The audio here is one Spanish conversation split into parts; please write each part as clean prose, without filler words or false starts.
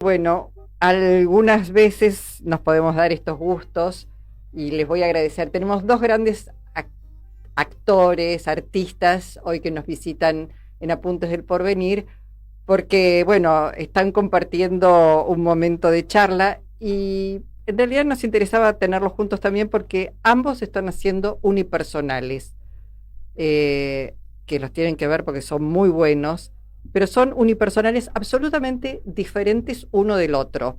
Bueno, algunas veces nos podemos dar estos gustos y les voy a agradecer. Tenemos dos grandes actores, artistas, hoy que nos visitan en Apuntes del Porvenir, porque, bueno, están compartiendo un momento de charla y en realidad nos interesaba tenerlos juntos también porque ambos están haciendo unipersonales, que los tienen que ver porque son muy buenos, pero son unipersonales absolutamente diferentes uno del otro.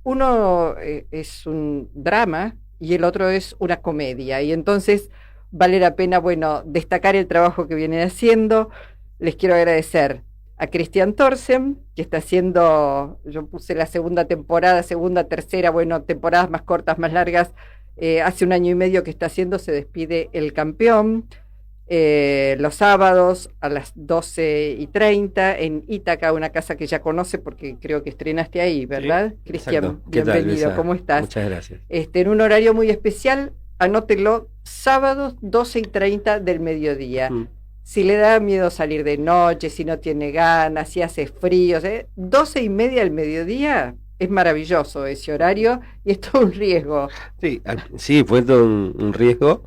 Uno es un drama y el otro es una comedia, y entonces vale la pena, bueno, destacar el trabajo que vienen haciendo. Les quiero agradecer a Christian Thorsen, que está haciendo, yo puse la segunda temporada, segunda, tercera, bueno, temporadas más cortas, más largas, hace 1 año y medio que está haciendo Se despide el campeón, los sábados a las 12:30 en Ítaca, una casa que ya conoce porque creo que estrenaste ahí, ¿verdad? Sí, Cristian, exacto. ¿Qué tal, bienvenido, Luisa? ¿cómo estás? Muchas gracias. En un horario muy especial, anótelo, sábados 12:30 del mediodía. Mm. Si le da miedo salir de noche, si no tiene ganas, si hace frío, 12:30 del mediodía, es maravilloso ese horario y es todo un riesgo. Sí, fue todo un riesgo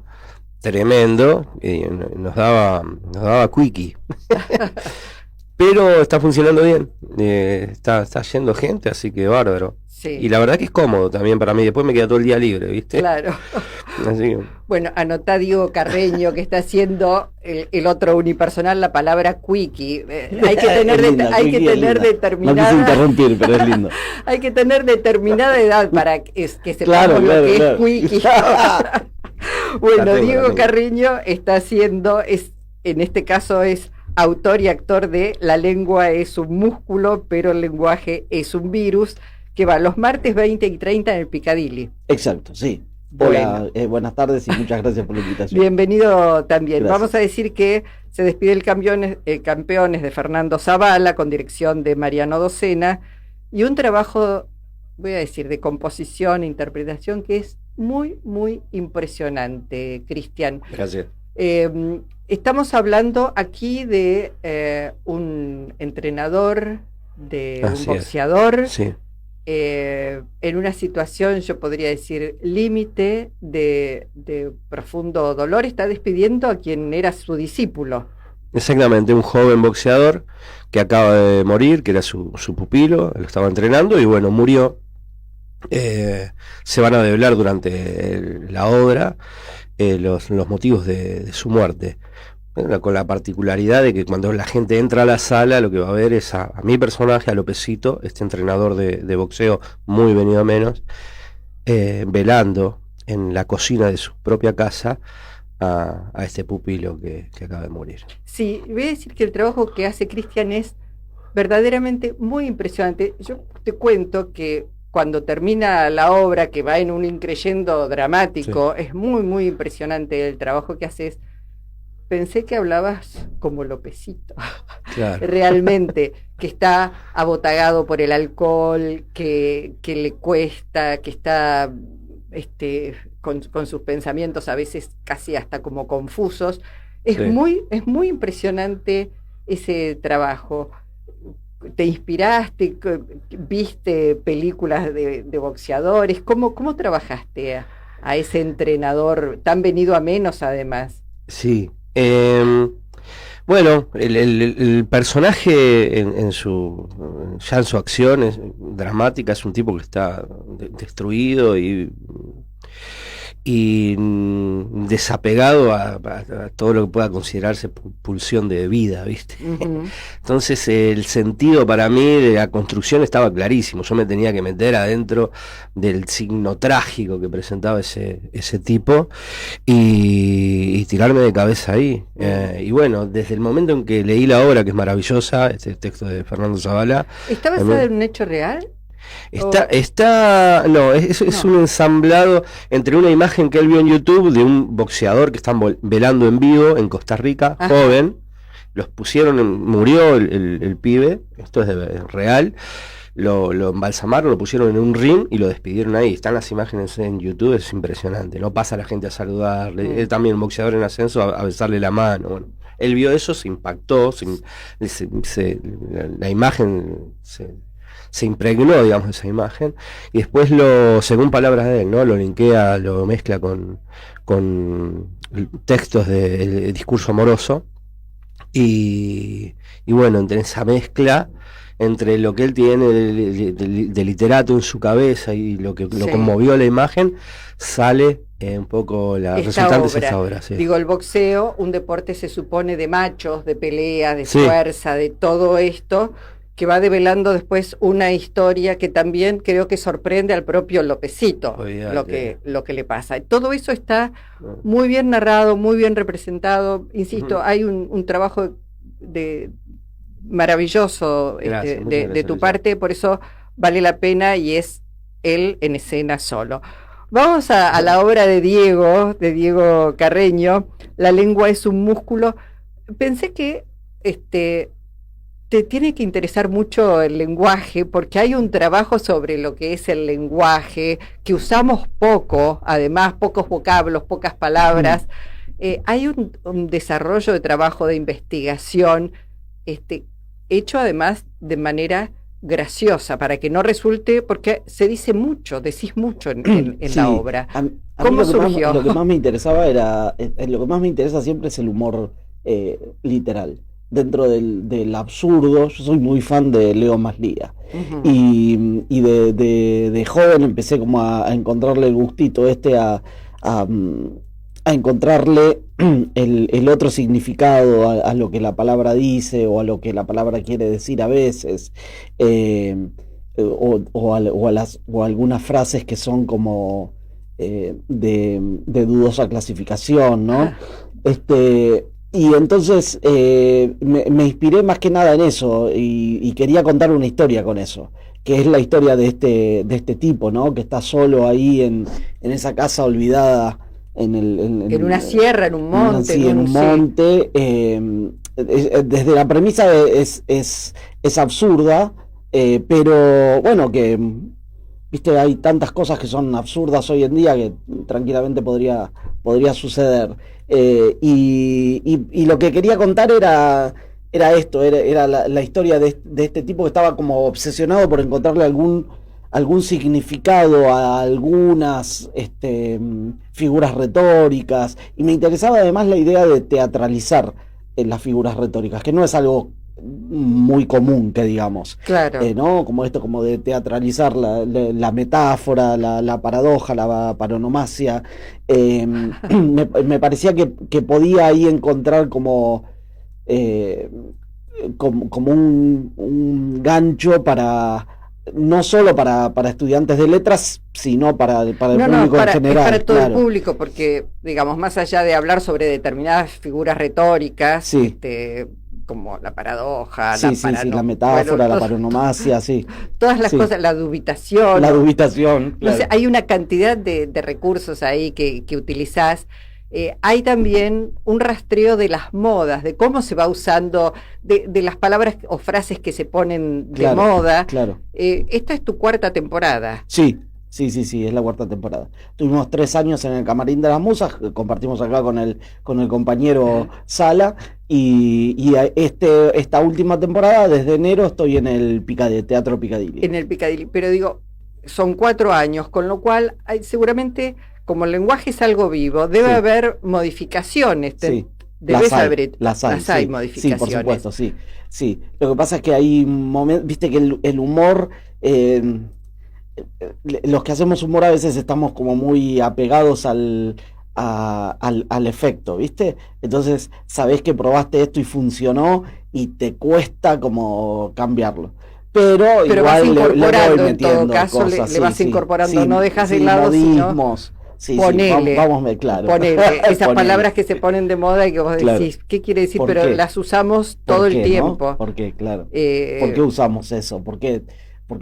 tremendo y nos daba quickie. Pero está funcionando bien, está yendo gente, así que bárbaro. Y Sí, la verdad que es cómodo también para mí, después me queda todo el día libre, ¿viste? claro. Así que, Bueno, anotá Diego Carreño, que está haciendo el otro unipersonal, la palabra quickie. Hay que tener, Es linda, hay que Quickie es tener linda. No quise determinada, interrumpir, pero es lindo. hay que tener determinada edad para que sepamos Claro, lo claro, que claro. es quickie. Bueno, la tengo, Diego la tengo. Carreño está haciendo, en este caso es autor y actor de La lengua es un músculo, pero el lenguaje es un virus, que va los martes 20:30 en el Piccadilly. Exacto, sí. Bueno. Hola, buenas tardes y muchas gracias por la invitación. Bienvenido también. Gracias. Vamos a decir que Se despide el Campeones de Fernando Zavala, con dirección de Mariano Docena, y un trabajo, voy a decir, de composición e interpretación que es muy, muy impresionante, Cristian. Gracias. Estamos hablando aquí de un entrenador, de un Así es. boxeador, Sí, en una situación, yo podría decir, límite de profundo dolor. Está despidiendo a quien era su discípulo. exactamente, un joven boxeador que acaba de morir, que era su pupilo, lo estaba entrenando y bueno, murió. Se van a develar durante la obra los motivos de su muerte. Bueno, con la particularidad de que cuando la gente entra a la sala, lo que va a ver es a mi personaje, a Lopecito, este entrenador de boxeo muy venido a menos, velando en la cocina de su propia casa a este pupilo que acaba de morir. Sí, voy a decir que el trabajo que hace Cristian es verdaderamente muy impresionante. Yo te cuento que cuando termina la obra, que va en un increyendo dramático, es muy, muy impresionante el trabajo que haces. Pensé que hablabas como Lopecito, Claro. realmente, que está abotagado por el alcohol, que le cuesta, que está con sus pensamientos a veces casi hasta como confusos. Sí. Es muy impresionante ese trabajo. ¿Te inspiraste? ¿Viste películas de boxeadores? ¿Cómo trabajaste a ese entrenador tan venido a menos además? Sí. Bueno, el personaje ya en su acción dramática es un tipo que está destruido y desapegado a todo lo que pueda considerarse pulsión de vida, ¿viste? Ujú. Entonces el sentido para mí de la construcción estaba clarísimo. Yo me tenía que meter adentro del signo trágico que presentaba ese tipo y tirarme de cabeza ahí. Y bueno, desde el momento en que leí la obra, que es maravillosa, este texto de Fernando Zavala, ¿Está basada en un hecho real? no, es No. un ensamblado entre una imagen que él vio en YouTube de un boxeador que están velando en vivo en Costa Rica, Ajá. joven. Los pusieron, murió el pibe, esto es real. Lo embalsamaron, lo pusieron en un ring y lo despidieron ahí. Están las imágenes en YouTube, es impresionante. No pasa la gente a saludarle. Él también, un boxeador en ascenso, a besarle la mano. Bueno, él vio eso, se impactó, la imagen se impregnó, digamos, de esa imagen, y después según palabras de él, ¿no? Lo linkea, lo mezcla con textos de discurso amoroso, y bueno, entre esa mezcla, entre lo que él tiene de literato en su cabeza y lo que lo conmovió la imagen, sale un poco la resultante de esta obra. Sí. Digo, el boxeo, un deporte se supone de machos, de peleas, de fuerza, de todo esto, que va develando después una historia que también creo que sorprende al propio Lópezito, lo que le pasa. Todo eso está muy bien narrado, muy bien representado. Insisto, hay un trabajo maravilloso de tu parte, por eso vale la pena, y es él en escena solo. Vamos a la obra de Diego Carreño, La lengua es un músculo. Pensé que te tiene que interesar mucho el lenguaje, porque hay un trabajo sobre lo que es el lenguaje, que usamos poco, además, pocos vocablos, pocas palabras. Hay un desarrollo de trabajo de investigación, hecho además de manera graciosa, para que no resulte, porque se dice mucho, decís mucho en la obra. ¿Cómo surgió? Lo que más me interesaba lo que más me interesa siempre es el humor literal. Dentro del absurdo, yo soy muy fan de Leo Maslía. Y de joven empecé como a encontrarle el gustito a encontrarle el otro significado a lo que la palabra dice, o a lo que la palabra quiere decir a veces, o a algunas frases que son como de dudosa clasificación, ¿no? Y entonces me inspiré más que nada en eso, y quería contar una historia con eso, que es la historia de este tipo, ¿no? Que está solo ahí en esa casa olvidada, en una sierra, en un monte. En un monte. Desde la premisa es absurda, pero bueno, que viste, hay tantas cosas que son absurdas hoy en día que tranquilamente podría suceder. Y lo que quería contar era esto, era la historia de este tipo que estaba como obsesionado por encontrarle algún significado a algunas figuras retóricas, y me interesaba además la idea de teatralizar las figuras retóricas, que no es algo muy común, que digamos, claro. ¿No? Como esto, como de teatralizar la metáfora, la paradoja, la paronomasia. Me parecía que podía ahí encontrar como un gancho para, no solo para estudiantes de letras, sino para el público en general. Para todo el público, porque, digamos, más allá de hablar sobre determinadas figuras retóricas, como la paradoja, la metáfora, la paronomasia, todas las cosas, la dubitación. Claro. No sé, hay una cantidad de recursos ahí que utilizás. Hay también un rastreo de las modas, de cómo se va usando, de las palabras o frases que se ponen de moda. Claro. Esta es tu 4ª temporada. Sí, es la 4ª temporada. Tuvimos 3 años en el Camarín de las Musas, compartimos acá con el compañero Sala, y esta última temporada, desde enero, estoy en el Teatro Picadilly. En el Picadilly, pero digo, son 4 años, con lo cual seguramente, como el lenguaje es algo vivo, debe haber modificaciones. Debes saber, las hay modificaciones. Sí, por supuesto, sí. Lo que pasa es que hay momentos, viste que el humor, los que hacemos humor a veces estamos como muy apegados al efecto, ¿viste? Entonces sabés que probaste esto y funcionó, y te cuesta como cambiarlo. Pero igual vas incorporando, le voy metiendo en todo caso, cosas, le vas incorporando, no dejas de lado, modismos, ponele, claro. Ponele esas palabras que se ponen de moda y que vos decís, ¿qué quiere decir? Pero las usamos todo el tiempo. ¿No? ¿Por qué? Claro. ¿Por qué usamos eso? ¿Por qué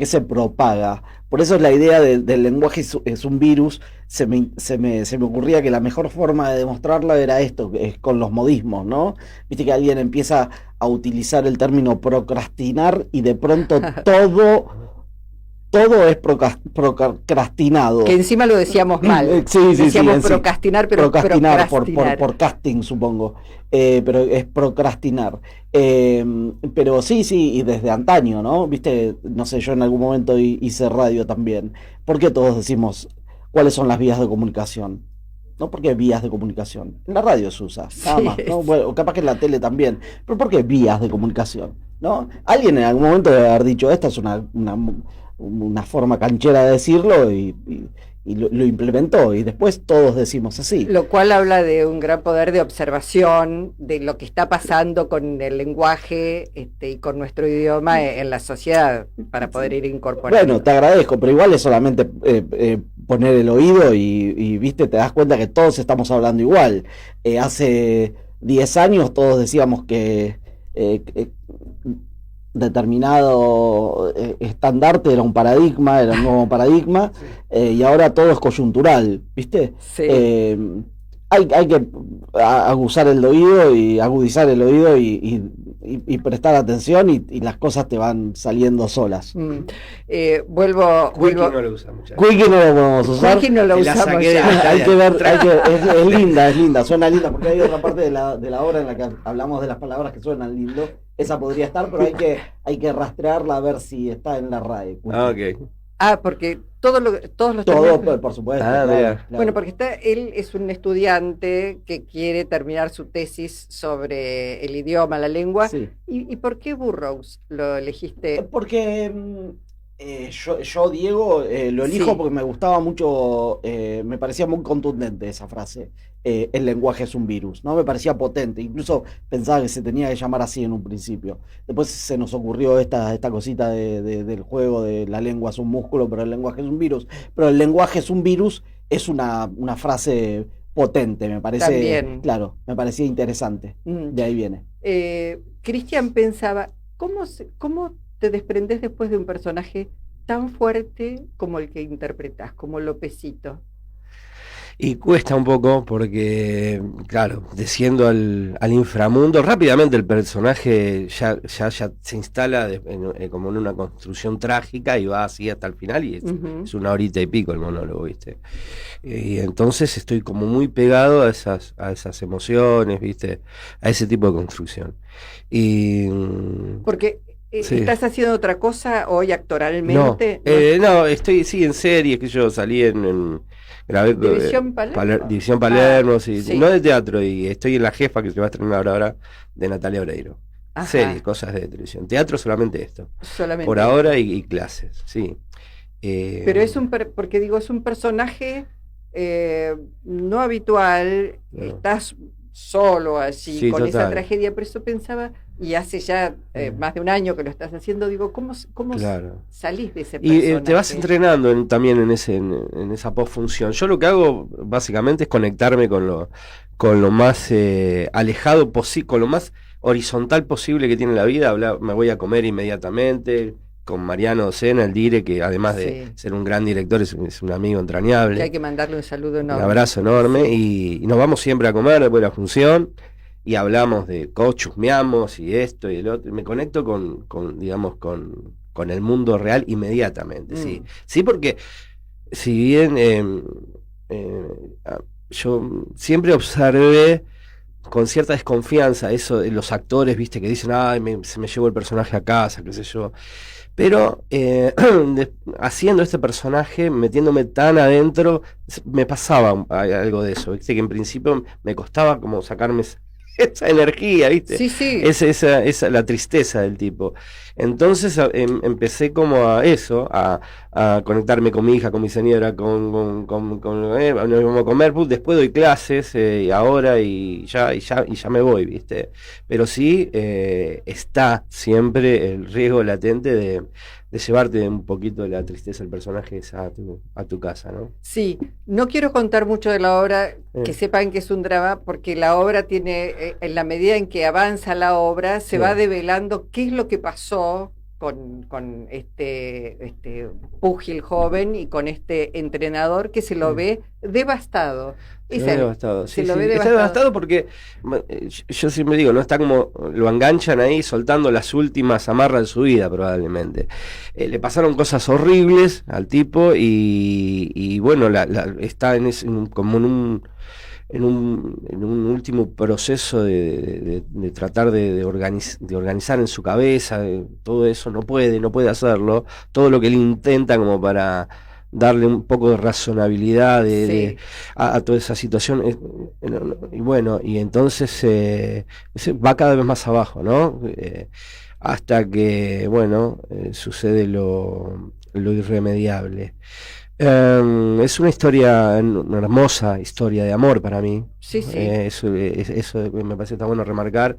se propaga? Por eso la idea del lenguaje es un virus. Se me ocurría que la mejor forma de demostrarla era esto, es con los modismos, ¿no? Viste que alguien empieza a utilizar el término procrastinar, y de pronto todo todo es procrastinado. Que encima lo decíamos mal. Sí, decíamos sí, procrastinar, pero procrastinar procrastinar. por casting, supongo. Pero es procrastinar. Pero sí, y desde antaño, ¿no? Viste, no sé, yo en algún momento hice radio también. ¿Por qué todos decimos cuáles son las vías de comunicación? ¿No? ¿Por qué vías de comunicación? En la radio se usa, nada más, ¿no? Bueno, o capaz que en la tele también. Pero ¿por qué vías de comunicación? ¿No? Alguien en algún momento debe haber dicho, esta es una forma canchera de decirlo y lo implementó, y después todos decimos así. Lo cual habla de un gran poder de observación de lo que está pasando con el lenguaje y con nuestro idioma en la sociedad para poder ir incorporando. Bueno, te agradezco, pero igual es solamente poner el oído y viste, te das cuenta que todos estamos hablando igual. Hace 10 años todos decíamos que determinado estandarte era un paradigma, era un nuevo paradigma, y ahora todo es coyuntural, ¿viste? Sí. Hay que aguzar el oído y agudizar el oído y prestar atención y las cosas te van saliendo solas. Vuelvo. Quickie no lo usa mucho. Quickie no lo podemos usar. Quickie no lo usamos ya. Hay que ver, es linda, suena linda, porque hay otra parte de la obra en la que hablamos de las palabras que suenan lindo. Esa podría estar, pero hay que rastrearla a ver si está en la RAE. Ok. Porque todos los todo, por supuesto. Claro. Bueno, porque él es un estudiante que quiere terminar su tesis sobre el idioma, la lengua. Sí. ¿Y por qué Burroughs lo elegiste? Porque yo Diego, lo elijo Sí. porque me gustaba mucho, me parecía muy contundente esa frase. El lenguaje es un virus, ¿no? Me parecía potente, incluso pensaba que se tenía que llamar así en un principio. Después se nos ocurrió esta cosita del juego de la lengua es un músculo, pero el lenguaje es un virus. Pero el lenguaje es un virus es una frase potente, me parece. También. Claro, me parecía interesante. De ahí viene. Cristian pensaba, ¿cómo te desprendes después de un personaje tan fuerte como el que interpretás, como Lopecito? Y cuesta un poco porque, claro, desciendo al inframundo, rápidamente el personaje ya se instala como en una construcción trágica y va así hasta el final y es una horita y pico el monólogo, ¿viste? Y entonces estoy como muy pegado a esas emociones, ¿viste? A ese tipo de construcción. Y porque sí. ¿Estás haciendo otra cosa hoy actoralmente? No, estoy en series que yo salí grabé División Palermo. División Palermo, sí. No de teatro, y estoy en La Jefa, que se va a estrenar ahora de Natalia Oreiro. Ajá. Series, cosas de televisión. Teatro solamente esto. Solamente. Por ahora y clases, sí. Pero es porque digo, es un personaje no habitual, No. estás solo allí Sí, con total. esa tragedia, por eso pensaba, y hace ya más de un año que lo estás haciendo, digo, ¿cómo Claro. salís de ese personaje? Y te vas entrenando también en esa postfunción. Yo lo que hago básicamente es conectarme con lo más alejado posible, con lo más horizontal posible que tiene la vida. Me voy a comer inmediatamente con Mariano Docena, el dire, que además de ser un gran director es un amigo entrañable. Que hay que mandarle un saludo enorme. Un abrazo enorme, y nos vamos siempre a comer después de la función y hablamos de chusmeamos y esto y el otro. Y me conecto digamos, con el mundo real inmediatamente. Sí, porque si bien yo siempre observé con cierta desconfianza eso de los actores, viste, que dicen, se me llevó el personaje a casa, qué sé yo. Pero haciendo este personaje, metiéndome tan adentro, me pasaba algo de eso, ¿viste? Que en principio me costaba como sacarme esa energía, ¿viste? Sí. Esa la tristeza del tipo. Entonces empecé como a conectarme con mi hija, con mi señora, nos vamos a comer, después doy clases y ahora y ya me voy, ¿viste? Pero sí está siempre el riesgo latente de llevarte un poquito de la tristeza del personaje a tu casa, ¿no? Sí, no quiero contar mucho de la obra, que sepan que es un drama, porque la obra tiene, en la medida en que avanza la obra, se va develando qué es lo que pasó con este púgil joven y con este entrenador que se lo ve devastado. Se lo ve devastado, se sí, lo sí. ve Está devastado. devastado porque yo siempre digo, no está como lo enganchan ahí soltando las últimas amarras de su vida probablemente. Le pasaron cosas horribles al tipo y bueno, está como en un último proceso de tratar de organizar en su cabeza todo eso, no puede hacerlo, todo lo que él intenta como para darle un poco de razonabilidad Sí. a toda esa situación, y bueno, y entonces va cada vez más abajo, ¿no? Hasta que, bueno, sucede lo irremediable. Es una historia, una hermosa historia de amor para mí. Sí, sí. Eso me parece que está bueno remarcar.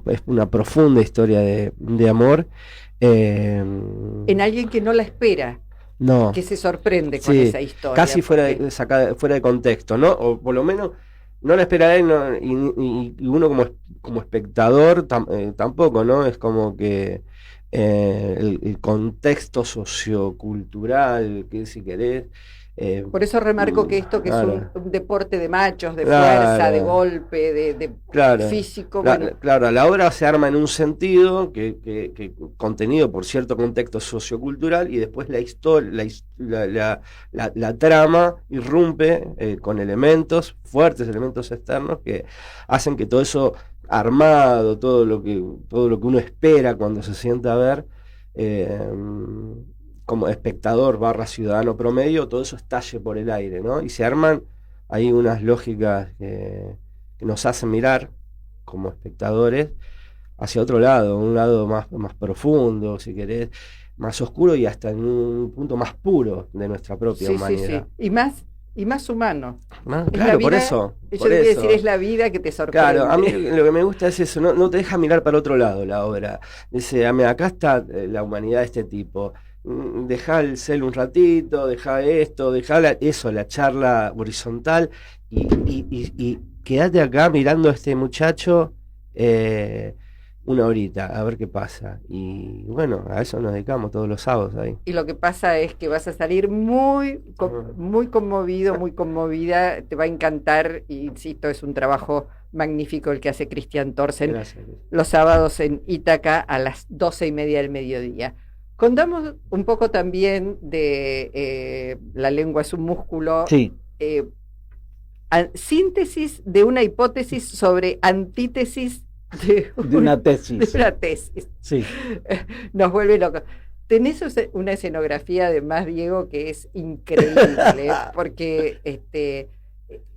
Es una profunda historia de amor. En alguien que no la espera, No, que se sorprende con sí, esa historia. casi porque- fuera de contexto, ¿no? O por lo menos no la espera él, no, y uno como espectador tampoco, ¿no? Es como que el contexto sociocultural, que si querés. Por eso remarco que esto que es Claro, un deporte de machos, de claro, fuerza, de golpe, de claro. físico, bueno, Claro, la obra se arma en un sentido que contenido por cierto contexto sociocultural y después la historia, la trama irrumpe con elementos, fuertes elementos externos que hacen que todo eso armado, todo lo que uno espera cuando se sienta a ver, eh, como espectador barra ciudadano promedio, todo eso estalle por el aire, ¿no? Y se arman ahí unas lógicas que nos hacen mirar como espectadores hacia otro lado, un lado más profundo, si querés, más oscuro y hasta en un punto más puro de nuestra propia sí, sí, sí. humanidad. Y más humano. ¿No? Es la Claro, por vida, eso. yo Por te quiero eso. decir, es la vida que te sorprende. Claro, a mí lo que me gusta es eso, no te deja mirar para otro lado la obra. Dice, acá está la humanidad de este tipo. Dejá el cel un ratito, dejá esto, dejá la charla horizontal y quédate acá mirando a este muchacho una horita, a ver qué pasa. Y bueno, a eso nos dedicamos todos los sábados ahí. Y lo que pasa es que vas a salir muy conmovido, muy conmovida, te va a encantar, y insisto, es un trabajo magnífico el que hace Cristian Thorsen Gracias. los sábados en Ítaca a las 12:30 del mediodía. Contamos un poco también de La lengua es un músculo, Sí, síntesis de una hipótesis sobre antítesis de de una tesis. de una tesis. Sí. Nos vuelve locos. Tenés una escenografía además, Diego, que es increíble, porque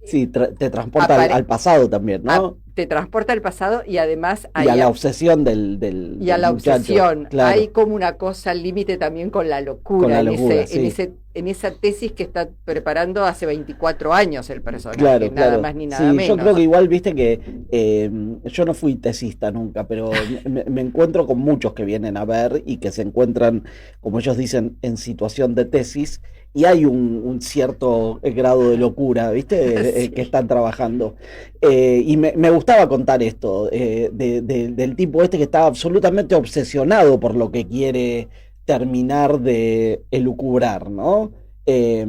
Sí, te transporta al pasado también, ¿no? te transporta al pasado y además Y a la obsesión del y a del la muchacho, obsesión. claro. Hay como una cosa al límite también con la locura, Con la en, locura, ese, sí. en esa tesis que está preparando hace 24 años el personaje, Claro, nada claro. más ni nada Sí, menos. yo creo que igual, viste que yo no fui tesista nunca, pero me encuentro con muchos que vienen a ver y que se encuentran, como ellos dicen, en situación de tesis y hay un cierto grado de locura, viste, Sí. que están trabajando. Y me gustaba contar esto, del tipo este que está absolutamente obsesionado por lo que quiere terminar de elucubrar, ¿no? Eh,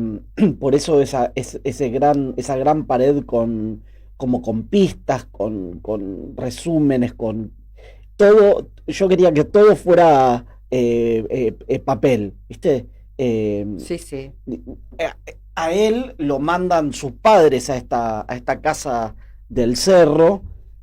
por eso esa gran pared como con pistas, con resúmenes, con todo. Yo quería que todo fuera papel, ¿viste? Sí, sí. A él lo mandan sus padres a esta casa del cerro,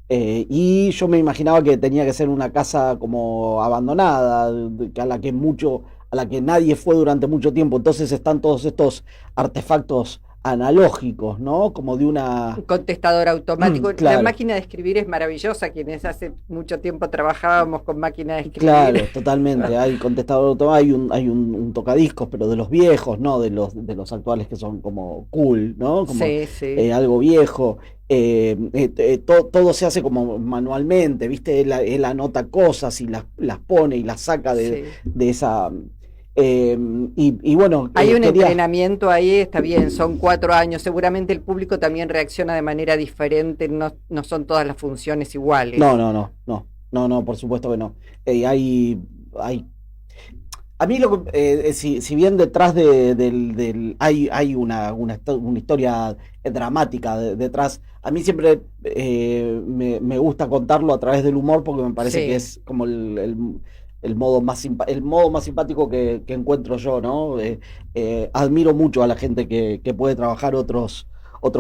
y yo me imaginaba que tenía que ser una casa como abandonada, a la que nadie fue durante mucho tiempo. Entonces están todos estos artefactos analógicos, ¿no? Como de una... Un contestador automático. Claro. La máquina de escribir es maravillosa. Quienes hace mucho tiempo trabajábamos con máquina de escribir. Claro, totalmente. Hay contestador automático, hay un tocadiscos, pero de los viejos, ¿no? De los actuales que son como cool, ¿no? Como Sí, sí. algo viejo. Todo se hace como manualmente, ¿viste? Él anota cosas y las pone y las saca Sí. de esa... y bueno, Hay un quería... entrenamiento ahí, está bien, son 4 años. Seguramente el público también reacciona de manera diferente, no son todas las funciones iguales. No, por supuesto que no. Hay A mí si bien detrás hay una historia dramática detrás, a mí siempre me gusta contarlo a través del humor porque me parece que es como el modo más simpático que encuentro yo, ¿no? Admiro mucho a la gente que puede trabajar otros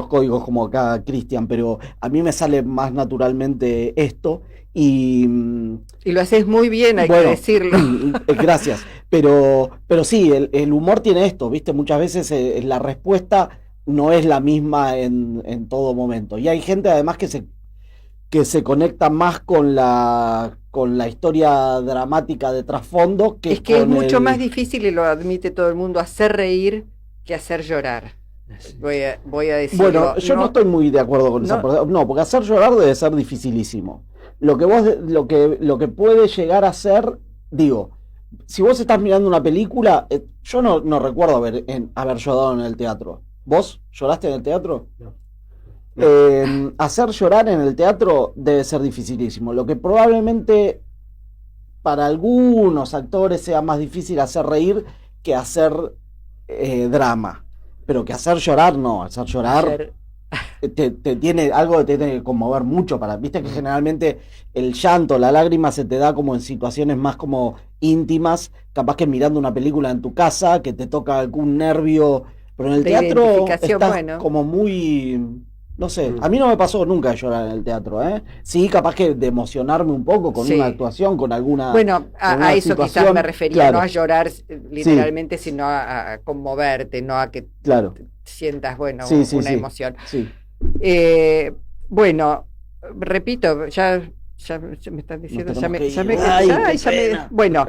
códigos como acá Cristian, pero a mí me sale más naturalmente esto. Y lo haces muy bien, hay que decirlo. Gracias. Pero sí, el humor tiene esto, ¿viste? Muchas veces la respuesta no es la misma en todo momento. Y hay gente además que se conecta más con la historia dramática de trasfondo que es que es mucho más difícil, y lo admite todo el mundo, hacer reír que hacer llorar. Voy a decirlo. Bueno, yo no estoy muy de acuerdo con esa parte. No, porque hacer llorar debe ser dificilísimo. Lo que puede llegar a ser, digo, si vos estás mirando una película, yo no recuerdo haber llorado en el teatro. ¿Vos lloraste en el teatro? No. Hacer llorar en el teatro debe ser dificilísimo. Lo que probablemente para algunos actores sea más difícil hacer reír que hacer drama. Pero que hacer llorar, no. Hacer llorar te tiene que conmover mucho viste que generalmente el llanto, la lágrima se te da como en situaciones más como íntimas, capaz que mirando una película en tu casa, que te toca algún nervio, pero en el teatro estás como muy, no sé, a mí no me pasó nunca llorar en el teatro, sí, capaz que de emocionarme un poco con una actuación, con alguna a eso quizás me refería, no a llorar literalmente, sino a conmoverte, no a que sientas una emoción. Bueno, repito, ya me están diciendo, bueno,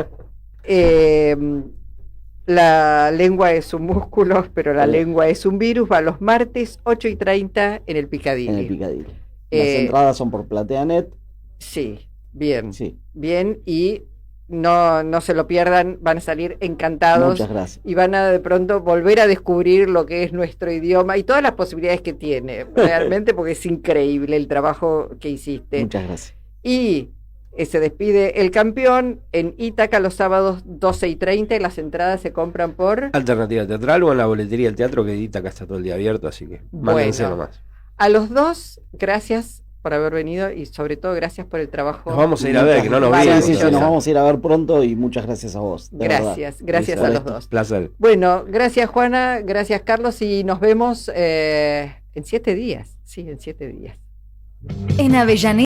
la lengua es un músculo, pero la lengua es un virus. Va los martes 8:30 en el Picadilly. Las entradas son por PlateaNet. Sí, bien, bien, y no se lo pierdan, van a salir encantados. Muchas gracias. Y van a de pronto volver a descubrir lo que es nuestro idioma y todas las posibilidades que tiene, realmente, porque es increíble el trabajo que hiciste. Muchas gracias. Y se despide el campeón en Ítaca los sábados 12:30 y las entradas se compran por Alternativa Teatral o en la boletería del teatro, que Ítaca está todo el día abierto, así que mándense nomás. A los dos, gracias por haber venido y sobre todo gracias por el trabajo. Nos vamos a ir a ver, que no nos vimos. Sí, nos vamos a ir a ver pronto y muchas gracias a vos. Gracias a los dos. Placer. Bueno, gracias Juana, gracias Carlos y nos vemos en 7 días. Sí, en 7 días. En Avellaneda.